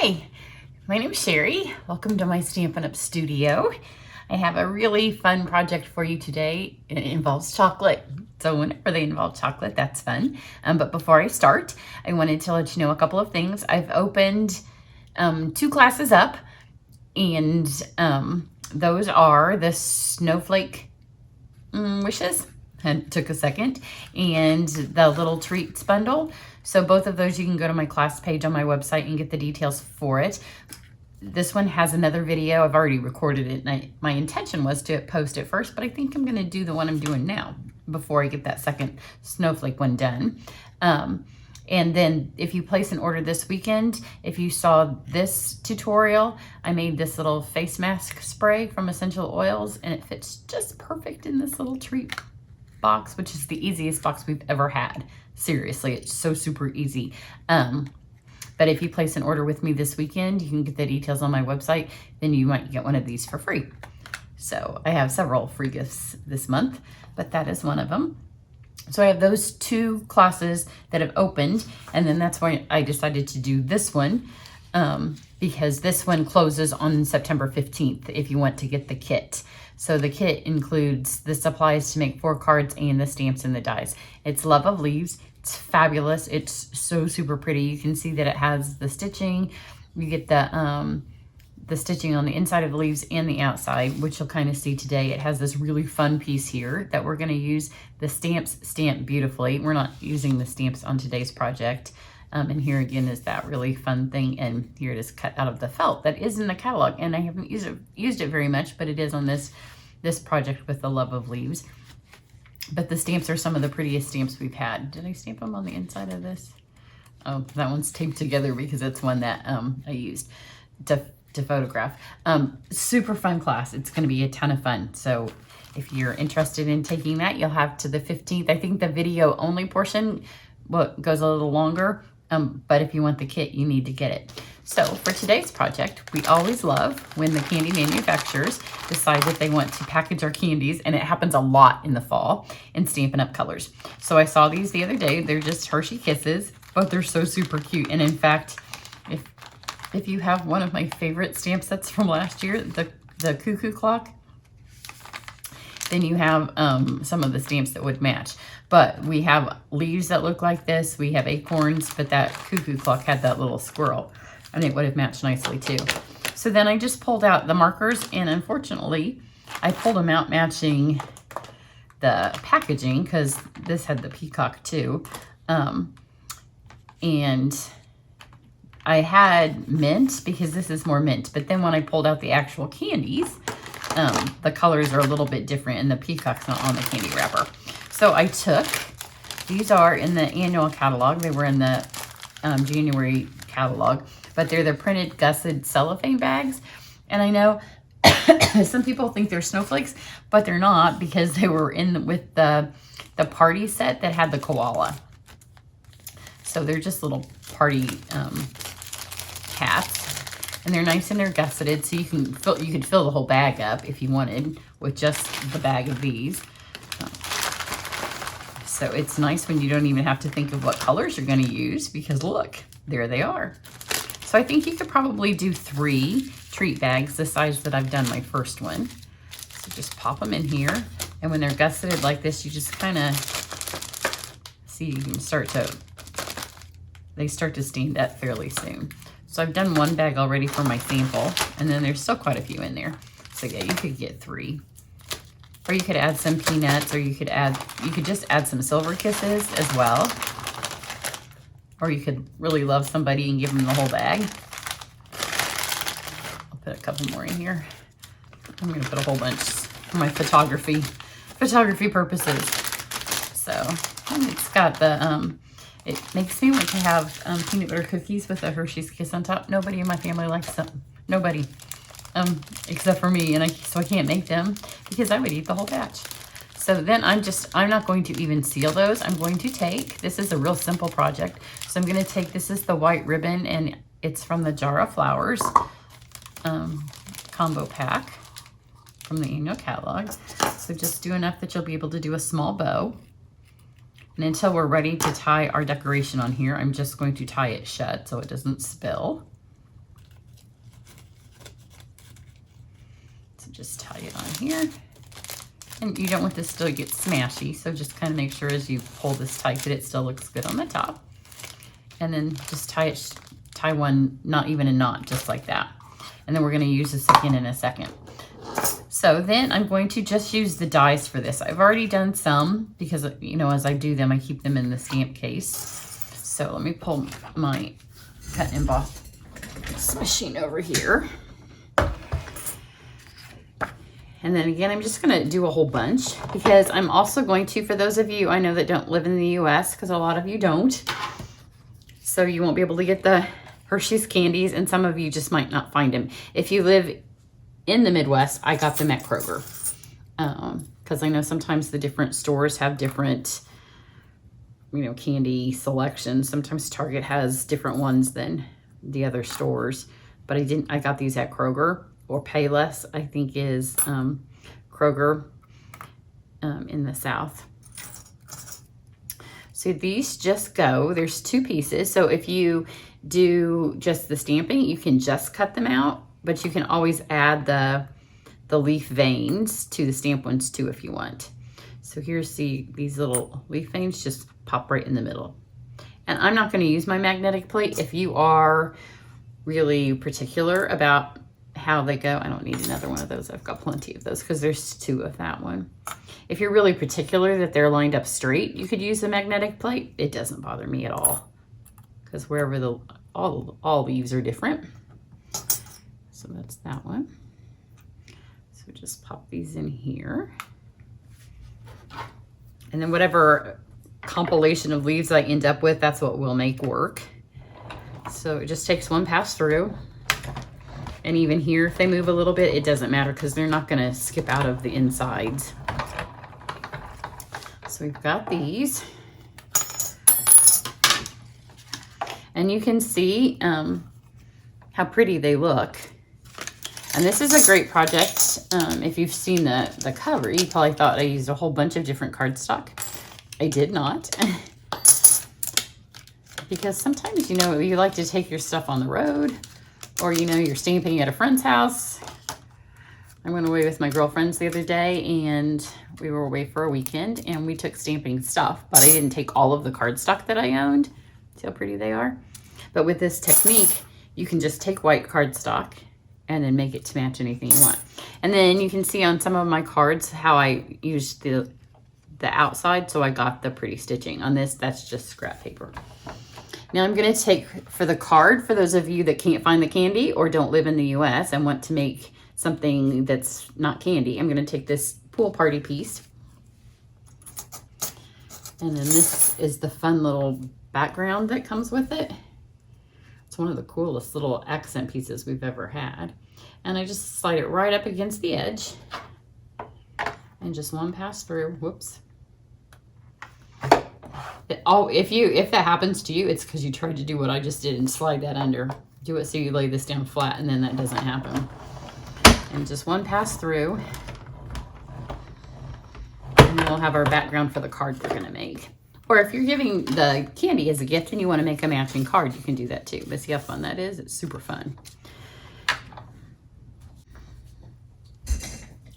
Hi, my name is Cheri. Welcome to my Stampin' Up! Studio. I have a really fun project for you today. It involves chocolate. So whenever they involve chocolate, that's fun. But before I start, I wanted to let you know a couple of things. I've opened 2 classes up, and those are the snowflake wishes. It took a second, and the little treats bundle. So both of those, you can go to my class page on my website and get the details for it. This one has another video. I've already recorded it, and my intention was to post it first, but I think I'm gonna do the one I'm doing now before I get that second snowflake one done. And then if you place an order this weekend, if you saw this tutorial, I made this little face mask spray from Essential Oils, and it fits just perfect in this little treat box, which is the easiest box we've ever had. Seriously, it's so super easy. But if you place an order with me this weekend, you can get the details on my website, then you might get one of these for free. So I have several free gifts this month, but that is one of them. So I have those 2 classes that have opened, and then that's why I decided to do this one, because this one closes on September 15th if you want to get the kit. So the kit includes the supplies to make 4 cards and the stamps and the dies. It's Love of Leaves. It's fabulous. It's so super pretty. You can see that it has the stitching. You get the stitching on the inside of the leaves and the outside, which you'll kind of see today. It has this really fun piece here that we're going to use. The stamps stamp beautifully. We're not using the stamps on today's project. And here again is that really fun thing, and here it is cut out of the felt that is in the catalog, and I haven't used it very much, but it is on this project with the Love of Leaves. But the stamps are some of the prettiest stamps we've had. Did I stamp them on the inside of this? Oh, that one's taped together because it's one that I used to photograph. Super fun class. It's going to be a ton of fun. So if you're interested in taking that, you'll have to the 15th. I think the video only portion goes a little longer. But if you want the kit, you need to get it. So for today's project, we always love when the candy manufacturers decide that they want to package our candies, and it happens a lot in the fall, in Stampin' Up! Colors. So I saw these the other day. They're just Hershey Kisses, but they're so super cute. And in fact, if you have one of my favorite stamp sets from last year, the Cuckoo Clock, then you have some of the stamps that would match. But we have leaves that look like this. We have acorns, but that Cuckoo Clock had that little squirrel, and it would have matched nicely too. So then I just pulled out the markers, and unfortunately, I pulled them out matching the packaging because this had the peacock too. And I had mint because this is more mint, but then when I pulled out the actual candies, the colors are a little bit different, and the peacock's not on the candy wrapper. So I took, these are in the annual catalog. They were in the January catalog, but they're the printed gusset cellophane bags. And I know some people think they're snowflakes, but they're not, because they were in with the party set that had the koala. So they're just little party hats, and they're nice and they're gusseted, so you could fill the whole bag up if you wanted with just the bag of these. So it's nice when you don't even have to think of what colors you're going to use, because look, there they are. So I think you could probably do 3 treat bags the size that I've done my first one. So just pop them in here, and when they're gusseted like this, you just kind of see you can they start to stand up fairly soon. So I've done 1 bag already for my sample, and then there's still quite a few in there. So yeah, you could get 3. Or you could add some peanuts, or you could just add some silver kisses as well. Or you could really love somebody and give them the whole bag. I'll put a couple more in here. I'm gonna put a whole bunch for my photography purposes. So, and it's got the, it makes me want to have peanut butter cookies with a Hershey's Kiss on top. Nobody in my family likes them. Nobody. Except for me, so I can't make them because I would eat the whole batch. So then I'm not going to even seal those. I'm going to take, this is a real simple project. So I'm going to take, this is the white ribbon, and it's from the Jar of Flowers combo pack from the annual catalog. So just do enough that you'll be able to do a small bow. And until we're ready to tie our decoration on here, I'm just going to tie it shut so it doesn't spill. So just tie it on here. And you don't want this to get smashy, so just kind of make sure as you pull this tight that it still looks good on the top. And then just tie one, not even a knot, just like that. And then we're going to use this again in a second. So then I'm going to just use the dies for this. I've already done some because, you know, as I do them, I keep them in the stamp case. So let me pull my cut and emboss machine over here. And then again, I'm just going to do a whole bunch because I'm also going to, for those of you I know that don't live in the US, because a lot of you don't, so you won't be able to get the Hershey's candies, and some of you just might not find them. If you live in the Midwest, I got them at Kroger because I know sometimes the different stores have different, you know, candy selections. Sometimes Target has different ones than the other stores, but I got these at Kroger. Or Payless, I think, is Kroger in the South. So these just go, there's 2 pieces. So if you do just the stamping, you can just cut them out, but you can always add the leaf veins to the stamp ones too if you want. So here's these little leaf veins just pop right in the middle. And I'm not going to use my magnetic plate. If you are really particular about how they go, I don't need another one of those. I've got plenty of those because there's 2 of that one. If you're really particular that they're lined up straight, you could use a magnetic plate. It doesn't bother me at all because wherever all leaves are different. So that's that one. So just pop these in here. And then whatever compilation of leaves I end up with, that's what we'll make work. So it just takes one pass through. And even here, if they move a little bit, it doesn't matter because they're not going to skip out of the insides. So we've got these. And you can see how pretty they look. And this is a great project. If you've seen the cover, you probably thought I used a whole bunch of different cardstock. I did not. Because sometimes, you know, you like to take your stuff on the road. Or, you know, you're stamping at a friend's house. I went away with my girlfriends the other day and we were away for a weekend and we took stamping stuff, but I didn't take all of the cardstock that I owned. See how pretty they are? But with this technique, you can just take white cardstock and then make it to match anything you want. And then you can see on some of my cards how I used the outside, so I got the pretty stitching. On this, that's just scrap paper. Now I'm going to take, for the card, for those of you that can't find the candy or don't live in the US and want to make something that's not candy, I'm going to take this pool party piece. And then this is the fun little background that comes with it. It's one of the coolest little accent pieces we've ever had. And I just slide it right up against the edge. And just one pass through. Whoops. If that happens to you, it's because you tried to do what I just did and slide that under. Do it so you lay this down flat and then that doesn't happen. And just one pass through. And then we'll have our background for the card we're going to make. Or if you're giving the candy as a gift and you want to make a matching card, you can do that too. But see how fun that is? It's super fun.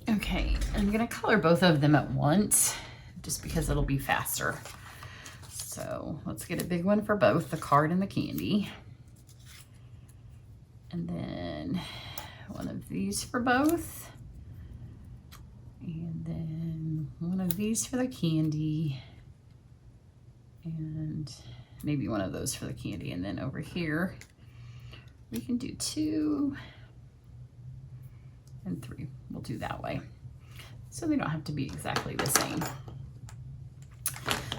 Okay, I'm going to color both of them at once just because it'll be faster. So let's get a big one for both, the card and the candy. And then one of these for both. And then one of these for the candy. And maybe one of those for the candy. And then over here, we can do 2 and 3. We'll do that way. So they don't have to be exactly the same.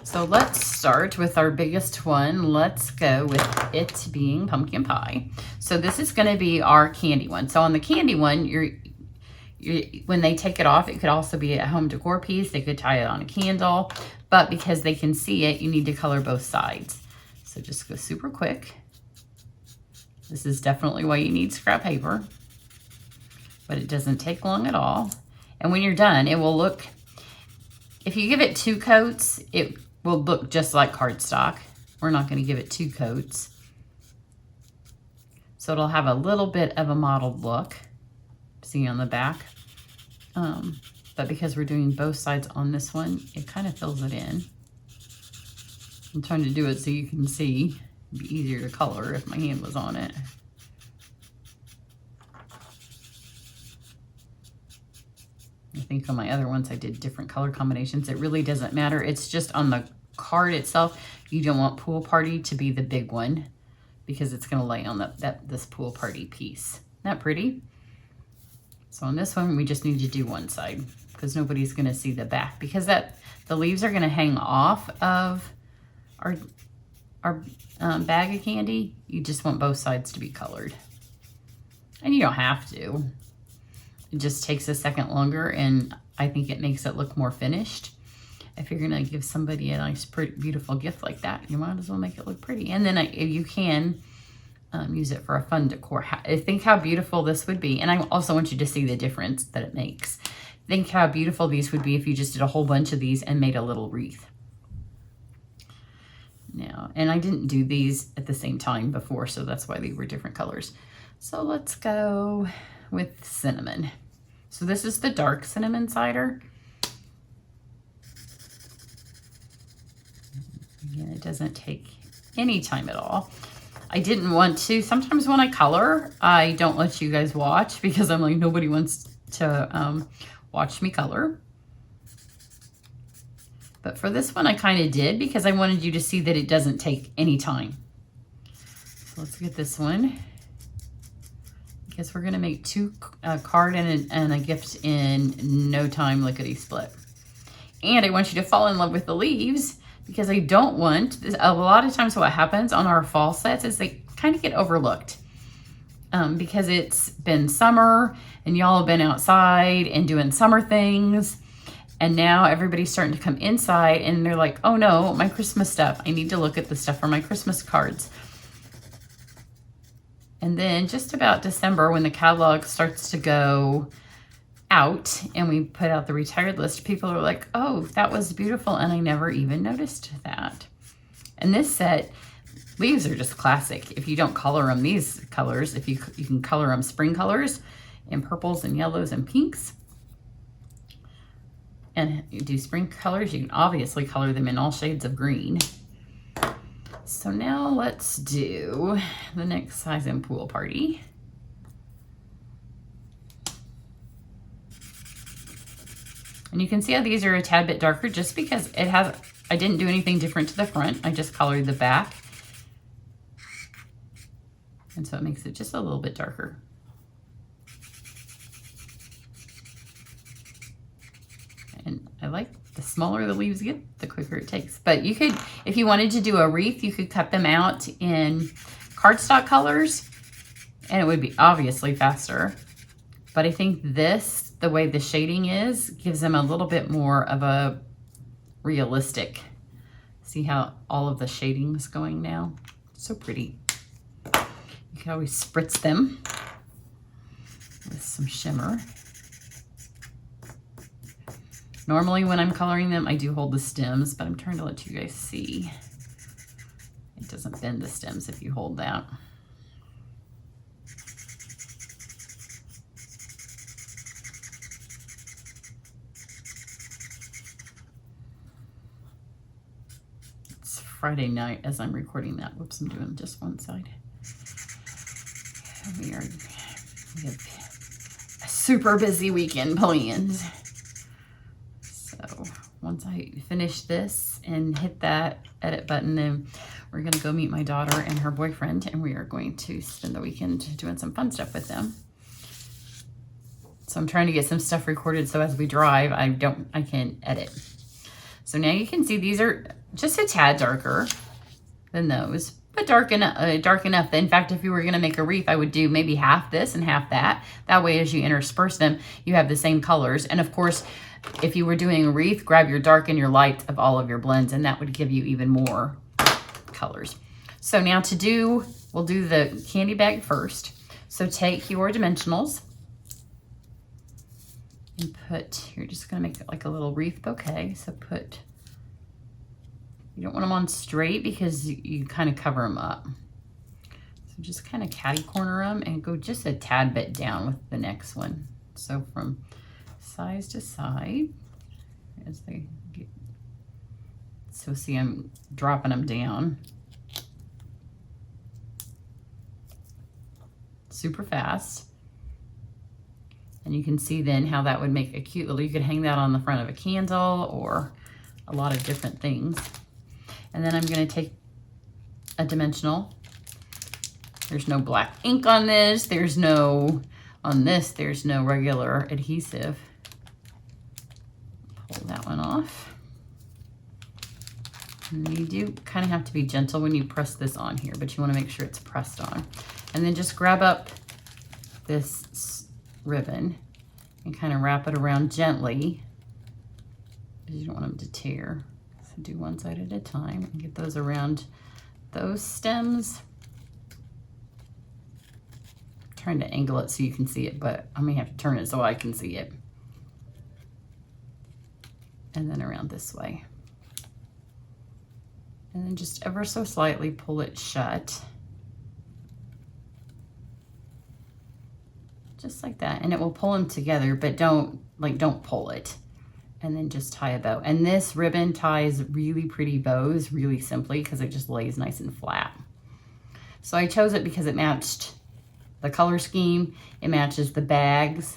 So let's start with our biggest one. Let's go with it being pumpkin pie. So this is going to be our candy one. So on the candy one, when they take it off, it could also be a home decor piece. They could tie it on a candle, but because they can see it, you need to color both sides. So just go super quick. This is definitely why you need scrap paper, but it doesn't take long at all. And when you're done, it will look, if you give it 2 coats, it will look just like cardstock. We're not going to give it 2 coats. So it'll have a little bit of a mottled look. See on the back? But because we're doing both sides on this one, it kind of fills it in. I'm trying to do it so you can see. It'd be easier to color if my hand was on it. I think on my other ones I did different color combinations. It really doesn't matter. It's just on the card itself. You don't want pool party to be the big one because it's going to lay on this pool party piece. Isn't that pretty? So on this one, we just need to do one side because nobody's going to see the back, because the leaves are going to hang off of our bag of candy. You just want both sides to be colored. And you don't have to. It just takes a second longer, and I think it makes it look more finished. If you're going to give somebody a nice, pretty, beautiful gift like that, you might as well make it look pretty. And then you can use it for a fun decor. Think how beautiful this would be. And I also want you to see the difference that it makes. Think how beautiful these would be if you just did a whole bunch of these and made a little wreath. Now, and I didn't do these at the same time before, so that's why they were different colors. So let's go with cinnamon. So this is the dark cinnamon cider. Again, it doesn't take any time at all. I didn't want to. Sometimes when I color, I don't let you guys watch because I'm like, nobody wants to watch me color. But for this one, I kind of did because I wanted you to see that it doesn't take any time. So let's get this one. I guess we're going to make two card and a gift in no time, lickety split. And I want you to fall in love with the leaves, because I don't want, a lot of times what happens on our fall sets is they kind of get overlooked because it's been summer and y'all have been outside and doing summer things. And now everybody's starting to come inside and they're like, oh no, my Christmas stuff. I need to look at the stuff for my Christmas cards. And then just about December, when the catalog starts to go out and we put out the retired list, people are like, oh, that was beautiful, and I never even noticed that. And this set, leaves are just classic. If you don't color them these colors, if you can color them spring colors in purples and yellows and pinks, and you do spring colors, you can obviously color them in all shades of green. So now let's do the next size in pool party. And you can see how these are a tad bit darker just because I didn't do anything different to the front. I just colored the back. And so it makes it just a little bit darker. And I like the smaller the leaves get, the quicker it takes. But you could, if you wanted to do a wreath, you could cut them out in cardstock colors and it would be obviously faster. But I think this, the way the shading is, gives them a little bit more of a realistic. See how all of the shading's going now? So pretty. You can always spritz them with some shimmer. Normally when I'm coloring them, I do hold the stems, but I'm trying to let you guys see. It doesn't bend the stems if you hold that. Friday night as I'm recording that. Whoops, I'm doing just one side. We have a super busy weekend planned. So once I finish this and hit that edit button, then we're gonna go meet my daughter and her boyfriend, and we are going to spend the weekend doing some fun stuff with them. So I'm trying to get some stuff recorded so as we drive, I can edit. So now you can see these are just a tad darker than those, but dark enough. In fact, if you were going to make a wreath, I would do maybe half this and half that. That way, as you intersperse them, you have the same colors. And of course, if you were doing a wreath, grab your dark and your light of all of your blends, and that would give you even more colors. So now we'll do the candy bag first. So take your dimensionals and you're just going to make it like a little wreath bouquet. So you don't want them on straight because you kind of cover them up. So just kind of catty corner them and go just a tad bit down with the next one. So from size to side as they get. So see, I'm dropping them down super fast. And you can see then how that would make a cute little, you could hang that on the front of a candle or a lot of different things. And then I'm gonna take a dimensional. There's no black ink on this. There's no, on this, there's no regular adhesive. Pull that one off. And you do kind of have to be gentle when you press this on here, but you wanna make sure it's pressed on. And then just grab up this ribbon and kind of wrap it around gently because you don't want them to tear. So do one side at a time and get those around those stems. I'm trying to angle it so you can see it, but I may have to turn it so I can see it. And then around this way. And then just ever so slightly pull it shut. Just like that, and it will pull them together, but don't pull it. And then just tie a bow. And this ribbon ties really pretty bows really simply because it just lays nice and flat. So I chose it because it matched the color scheme, it matches the bags,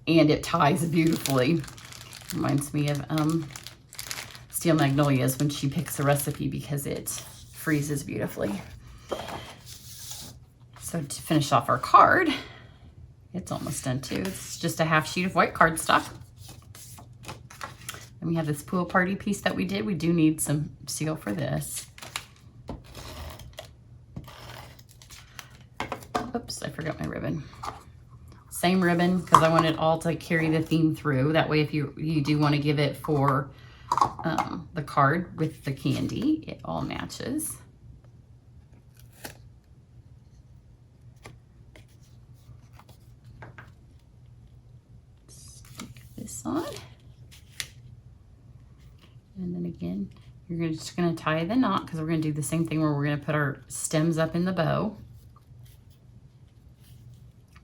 and it ties beautifully. Reminds me of Steel Magnolias when she picks a recipe because it freezes beautifully. So to finish off our card, it's almost done too. It's just a half sheet of white cardstock. And we have this pool party piece that we did. We do need some seal for this. Oops, I forgot my ribbon. Same ribbon because I want it all to carry the theme through. That way if you do want to give it for the card with the candy, it all matches. This on, and then again you're just going to tie the knot because we're going to do the same thing where we're going to put our stems up in the bow.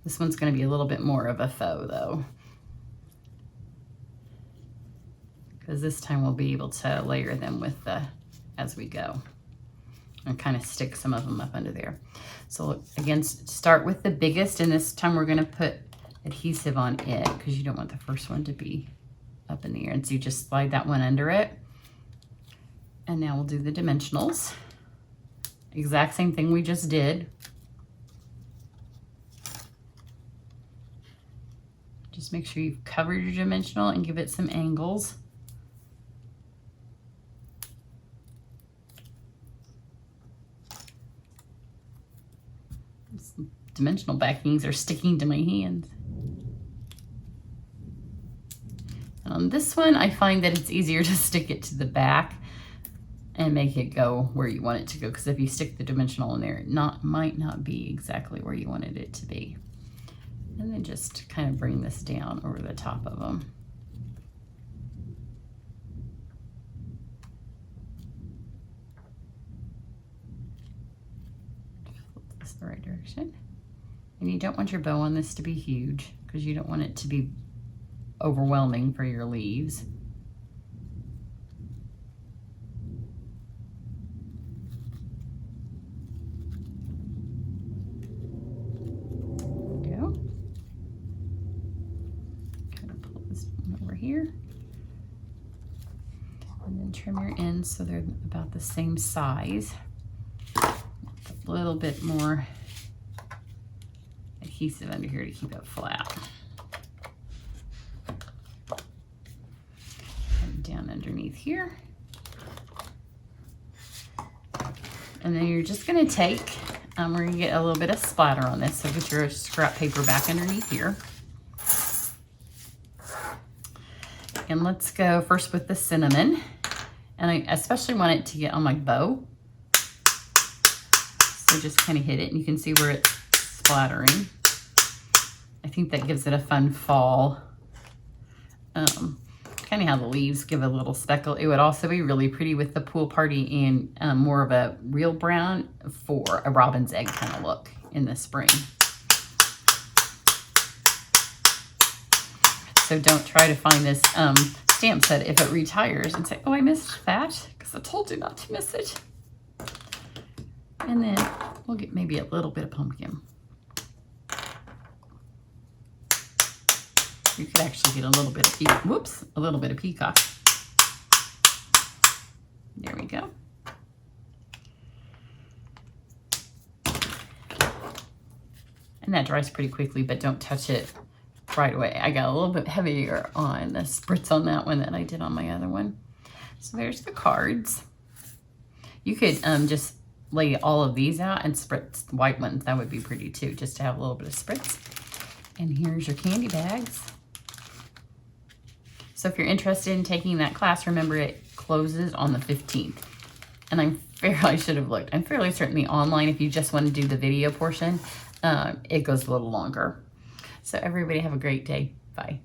This one's going to be a little bit more of a faux though, because this time we'll be able to layer them with the as we go and kind of stick some of them up under there. So again, start with the biggest, and this time we're going to put adhesive on it because you don't want the first one to be up in the air. And so you just slide that one under it. And now we'll do the dimensionals. Exact same thing we just did. Just make sure you've covered your dimensional and give it some angles. These dimensional backings are sticking to my hands. And on this one, I find that it's easier to stick it to the back and make it go where you want it to go. Because if you stick the dimensional in there, it might not be exactly where you wanted it to be. And then just kind of bring this down over the top of them. Flip this the right direction. And you don't want your bow on this to be huge because you don't want it to be overwhelming for your leaves. There we go. Kind of pull this one over here. And then trim your ends so they're about the same size. A little bit more adhesive under here to keep it flat. Down underneath here. And then you're just going to take, we're going to get a little bit of splatter on this, so get your scrap paper back underneath here. And let's go first with the cinnamon. And I especially want it to get on my bow. So just kind of hit it and you can see where it's splattering. I think that gives it a fun fall. Kind of how the leaves give a little speckle. It would also be really pretty with the pool party and more of a real brown for a robin's egg kind of look in the spring. So don't try to find this stamp set if it retires and say, oh, I missed that, because I told you not to miss it. And then we'll get maybe a little bit of pumpkin. You could actually get a little bit of peacock. Whoops, a little bit of peacock. There we go. And that dries pretty quickly, but don't touch it right away. I got a little bit heavier on the spritz on that one than I did on my other one. So there's the cards. You could just lay all of these out and spritz the white ones. That would be pretty too, just to have a little bit of spritz. And here's your candy bags. So if you're interested in taking that class, remember it closes on the 15th. And I should have looked. I'm fairly certain the online, if you just want to do the video portion, it goes a little longer. So everybody have a great day. Bye.